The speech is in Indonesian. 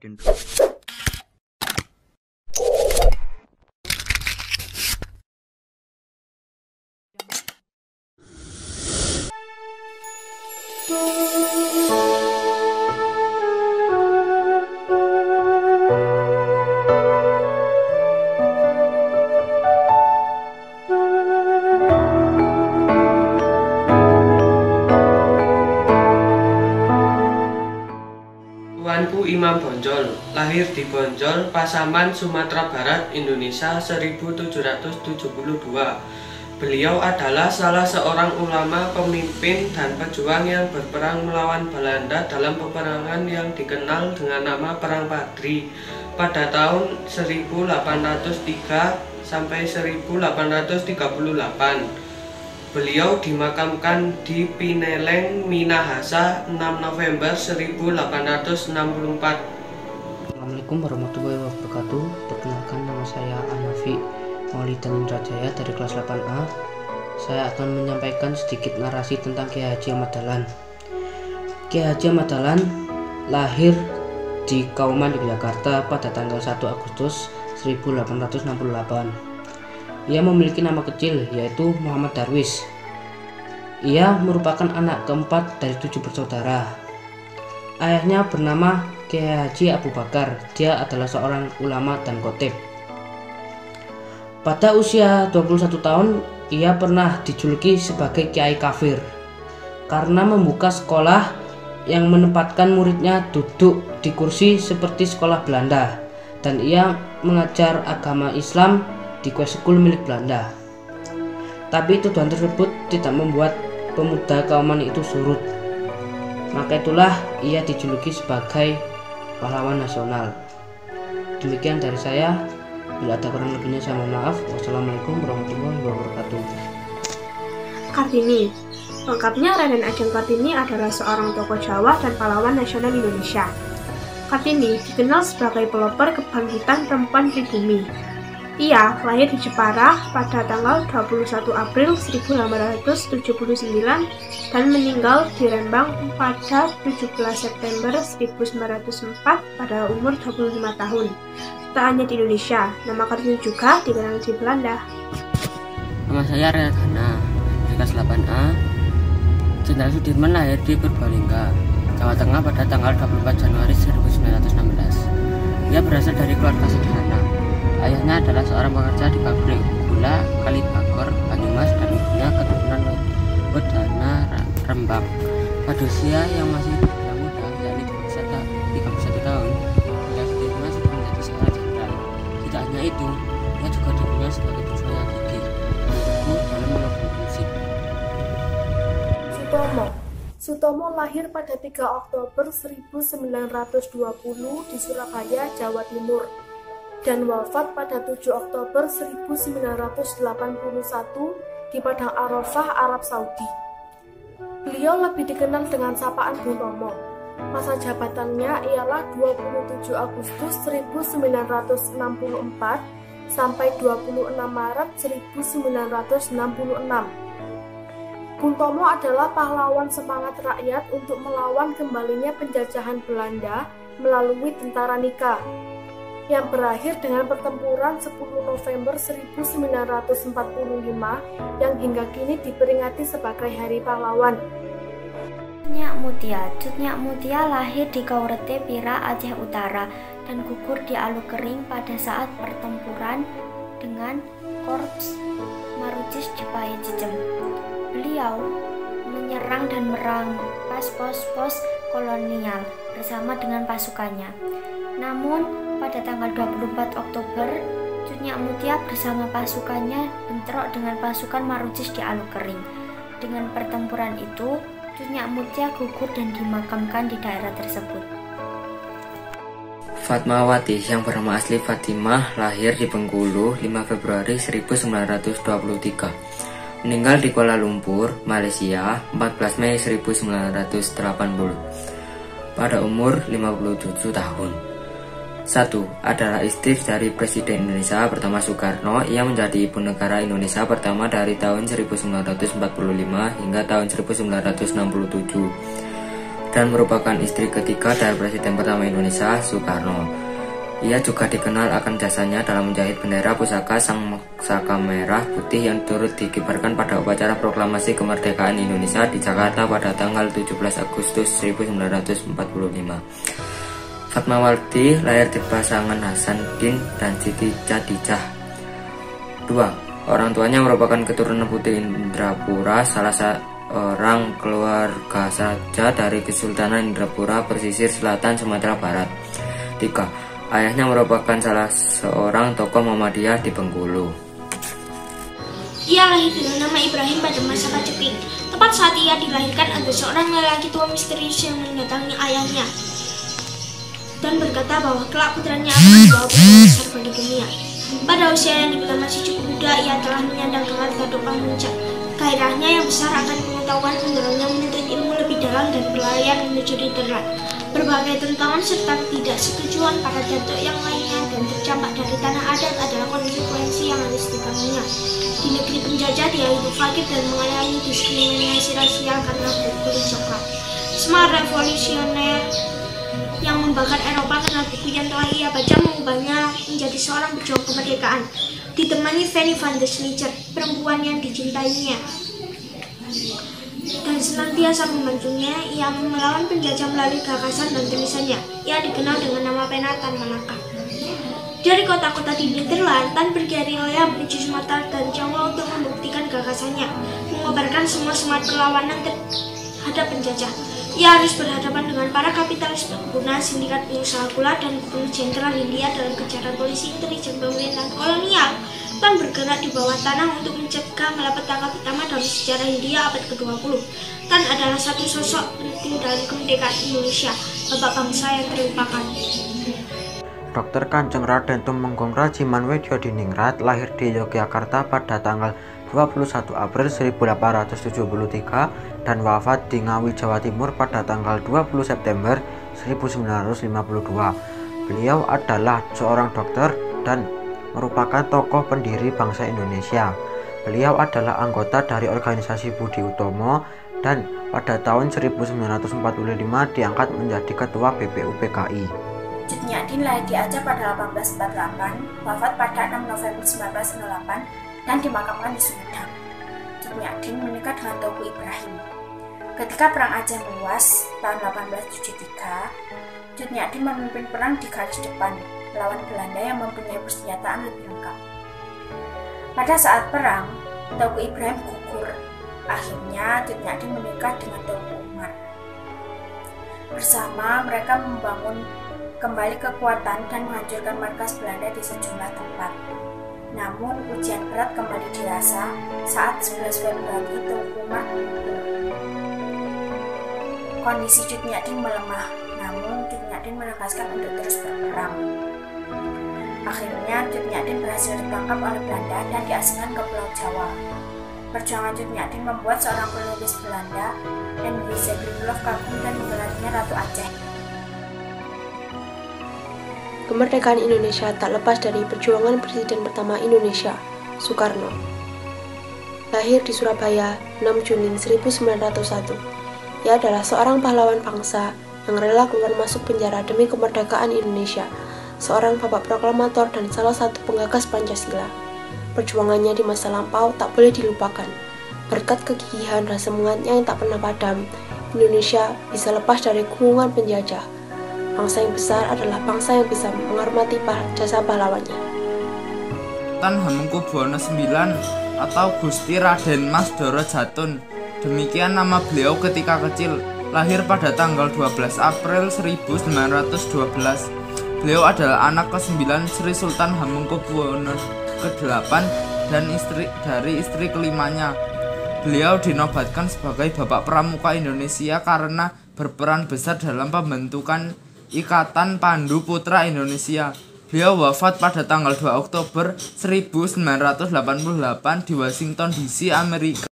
second. Tuanku Imam Bonjol, lahir di Bonjol, Pasaman, Sumatera Barat, Indonesia 1772. Beliau adalah salah seorang ulama, pemimpin, dan pejuang yang berperang melawan Belanda dalam peperangan yang dikenal dengan nama Perang Padri pada tahun 1803 sampai 1838. Beliau dimakamkan di Pineleng, Minahasa, 6 November 1864. Assalamualaikum warahmatullahi wabarakatuh. Perkenalkan, nama saya Anafi Maulidin Indrajaya dari kelas 8A. Saya akan menyampaikan sedikit narasi tentang Kiai Haji Ahmad Dahlan. Kiai Haji Ahmad Dahlan lahir di Kauman, Yogyakarta pada tanggal 1 Agustus 1868. Ia memiliki nama kecil yaitu Muhammad Darwis. Ia merupakan anak keempat dari 7 bersaudara. Ayahnya bernama Kiai Haji Abu Bakar. Dia adalah seorang ulama dan khotib. Pada usia 21 tahun, ia pernah dijuluki sebagai Kiai Kafir karena membuka sekolah yang menempatkan muridnya duduk di kursi seperti sekolah Belanda, dan ia mengajar agama Islam di kue school milik Belanda. Tapi tuduhan tersebut tidak membuat pemuda Kauman itu surut. Maka itulah ia dijuluki sebagai pahlawan nasional. Demikian dari saya. Bila ada kurang lebihnya saya mohon maaf. Wassalamualaikum warahmatullahi wabarakatuh. Kartini. Lengkapnya, Raden Ajeng Kartini adalah seorang tokoh Jawa dan pahlawan nasional Indonesia. Kartini dikenal sebagai pelopor kebangkitan perempuan pribumi. Ia lahir di Jepara pada tanggal 21 April 1879 dan meninggal di Rembang pada 17 September 1904 pada umur 25 tahun. Tak hanya di Indonesia, nama Kartini juga dikenal di Belanda. Nama saya Redhana, di kelas 8A. Jenderal Sudirman lahir di Purbalingga, Jawa Tengah pada tanggal 24 Januari 1916. Ia berasal dari keluarga sederhana. Ayahnya adalah seorang pekerja di pabrik gula Kalibagor, Banyumas, dan ibunya keturunan Wedana Rembang. Pada usia yang masih terbilang muda, yakni 31 tahun, Jenderal Sudirman sudah menjadi seorang jenderal. Tidak hanya itu, ia juga dikenal sebagai pejuang yang gigih, teguh dalam melakukan prinsip. Sutomo lahir pada 3 Oktober 1920 di Surabaya, Jawa Timur, dan wafat pada 7 Oktober 1981 di Padang Arafah, Arab Saudi. Beliau lebih dikenal dengan sapaan Bung Tomo. Masa jabatannya ialah 27 Agustus 1964 sampai 26 Maret 1966. Bung Tomo adalah pahlawan semangat rakyat untuk melawan kembalinya penjajahan Belanda melalui Tentara Nika, yang berakhir dengan pertempuran 10 November 1945 yang hingga kini diperingati sebagai Hari Pahlawan. Cut Nyak Mutia lahir di Kaurete Pira, Aceh Utara, dan gugur di Alukering pada saat pertempuran dengan Korps Marucis Jepaye Cijem. Beliau menyerang dan merampas pos-pos kolonial bersama dengan pasukannya. Namun, pada tanggal 24 Oktober, Cut Nyak Mutia bersama pasukannya bentrok dengan pasukan Marucis di Alukering. Dengan pertempuran itu, Cut Nyak Mutia gugur dan dimakamkan di daerah tersebut. Fatmawati yang bernama asli Fatimah lahir di Bengkulu 5 Februari 1923. Meninggal di Kuala Lumpur, Malaysia 14 Mei 1980 pada umur 57 tahun. 1. Adalah istri dari Presiden Indonesia pertama Soekarno. Ia menjadi ibu negara Indonesia pertama dari tahun 1945 hingga tahun 1967. dan merupakan istri ketiga dari Presiden pertama Indonesia, Soekarno. Ia juga dikenal akan jasanya dalam menjahit bendera pusaka sang saka merah putih yang turut dikibarkan pada upacara proklamasi kemerdekaan Indonesia di Jakarta pada tanggal 17 Agustus 1945. Fatmawati lahir di pasangan Hasanuddin dan Siti Khadijah. 2. Orang tuanya merupakan keturunan Putri Indrapura, salah seorang keluarga raja dari Kesultanan Indrapura pesisir selatan Sumatera Barat. 3. Ayahnya merupakan salah seorang tokoh Muhammadiyah di Bengkulu. Ia lahir dengan nama Ibrahim pada masa Paceklik. Tepat saat ia dilahirkan, ada seorang lelaki tua misterius yang mendatangi ayahnya dan berkata bahwa kelak putranya akan membawa perubahan besar bagi dunia. Pada usia yang dibilang masih cukup muda, ia telah menyandang gelar Datuk Pamuncak. Gairahnya yang besar akan pengetahuan mendorongnya menuntut ilmu lebih dalam dan berlayar menuju literat. Berbagai tentangan serta ketidaksetujuan para datuk yang lainnya dan tercampak dari tanah adat adalah konsekuensi yang harus ditanggungnya. Di negeri penjajah dia hidup fakir dan mengalami diskriminasi rasial karena berkulit coklat. Semangat revolusioner yang membakar Eropa karena buku yang telah ia baca mengubahnya menjadi seorang pejuang kemerdekaan. Ditemani Fanny van der Snitcher, perempuan yang dicintainya dan senantiasa membantunya, ia melawan penjajah melalui gagasan dan tulisannya. Ia dikenal dengan nama pena tanpa langkah. Dari kota-kota di Nederland, Tan bergerilya menuju Sumatera dan Jawa untuk membuktikan gagasannya, mengobarkan semua semangat perlawanan terhadap penjajah. Ia harus berhadapan dengan para kapitalis pengguna, sindikat pengusaha gula, dan gubernur jenderal Hindia dalam kejaran polisi intelijen pemerintahan kolonial. Tan bergerak di bawah tanah untuk mencegah malapetaka pertama dalam sejarah Hindia abad ke-20. Tan adalah satu sosok penting dalam kemerdekaan Indonesia, bapak bangsa yang terlupakan. Dr. Kanjeng Raden Tumenggung Rajimanwedyo Diningrat lahir di Yogyakarta pada tanggal 21 April 1873 dan wafat di Ngawi, Jawa Timur pada tanggal 20 September 1952. Beliau adalah seorang dokter dan merupakan tokoh pendiri bangsa Indonesia. Beliau adalah anggota dari organisasi Budi Utomo dan pada tahun 1945 diangkat menjadi ketua BPUPKI. Cut Nyak-din lahir di Aceh pada 1848, wafat pada 6 November 1908 dan dimakamkan di Sumedang. Cut Nyak-din menikah dengan Teuku Ibrahim. Ketika Perang Aceh meluas tahun 1873, Cut Nyak-din memimpin perang di garis depan melawan Belanda yang mempunyai persenjataan lebih lengkap. Pada saat perang, Teuku Ibrahim gugur. Akhirnya Cut Nyak-din menikah dengan Teuku Umar. Bersama mereka membangun kembali kekuatan dan menghancurkan markas Belanda di sejumlah tempat. Namun ujian berat kembali dirasa saat 11 Februari Teuku Umar gugur. Kondisi Cut Nyak-din melemah, namun Cut Nyak-din menegaskan untuk terus berperang. Akhirnya Cut Nyak-din berhasil ditangkap oleh Belanda dan diasingkan ke Pulau Jawa. Perjuangan Cut Nyak-din membuat seorang penulis Belanda, N.W. Zegrielov, kagum dan menggelarnya Ratu Aceh. Kemerdekaan Indonesia tak lepas dari perjuangan Presiden pertama Indonesia, Soekarno. Lahir di Surabaya, 6 Juni 1901. Ia adalah seorang pahlawan bangsa yang rela keluar masuk penjara demi kemerdekaan Indonesia, seorang bapak proklamator dan salah satu penggagas Pancasila. Perjuangannya di masa lampau tak boleh dilupakan. Berkat kegigihan dan semangatnya yang tak pernah padam, Indonesia bisa lepas dari gunggungan penjajah. Bangsa yang besar adalah bangsa yang bisa menghormati jasa pahlawannya. Tan Hamengkubuwono IX atau Gusti Raden Mas Doro Jatun, demikian nama beliau ketika kecil. Lahir pada tanggal 12 April 1912. Beliau adalah anak ke-9 Sri Sultan Hamengkubuwono ke-8 dan istri kelimanya. Beliau dinobatkan sebagai Bapak Pramuka Indonesia karena berperan besar dalam pembentukan Ikatan Pandu Putra Indonesia. Beliau wafat pada tanggal 2 Oktober 1988 di Washington DC, Amerika.